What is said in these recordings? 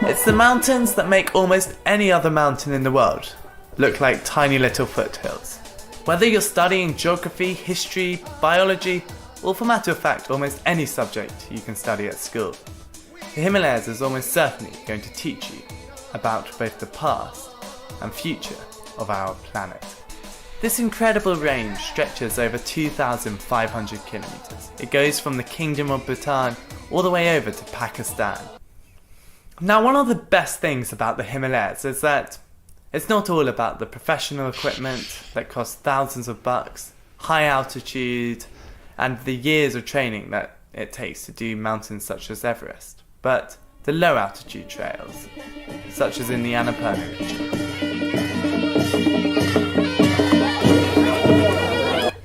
It's the mountains that make almost any other mountain in the world look like tiny little foothills. Whether you're studying geography, history, biology, or for matter of fact almost any subject you can study at school, the Himalayas is almost certainly going to teach you about both the past and future of our planet. This incredible range stretches over 2,500 kilometers. It goes from the Kingdom of Bhutan all the way over to Pakistan. Now, one of the best things about the Himalayas is that it's not all about the professional equipment that costs thousands of bucks, high altitude, and the years of training that it takes to do mountains such as Everest, but the low altitude trails, such as in the Annapurna region.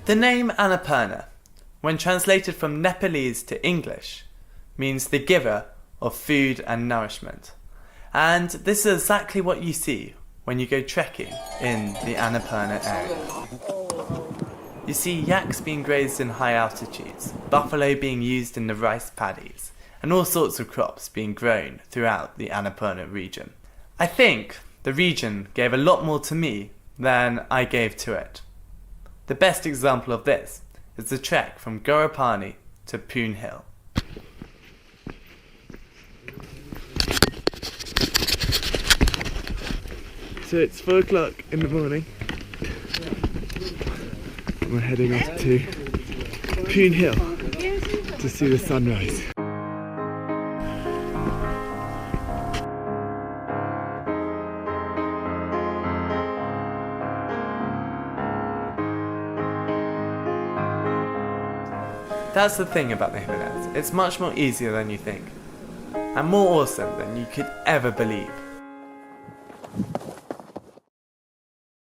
The name Annapurna, when translated from Nepalese to English, means the giver of food and nourishment. And this is exactly what you see when you go trekking in the Annapurna area. You see yaks being grazed in high altitudes, buffalo being used in the rice paddies, and all sorts of crops being grown throughout the Annapurna region. I think the region gave a lot more to me than I gave to it. The best example of this is the trek from Gorapani to Poon Hill. So it's 4 o'clock in the morning. We're heading off to Poon Hill to see the sunrise. That's the thing about the Himalayas. It's much more easier than you think, and more awesome than you could ever believe.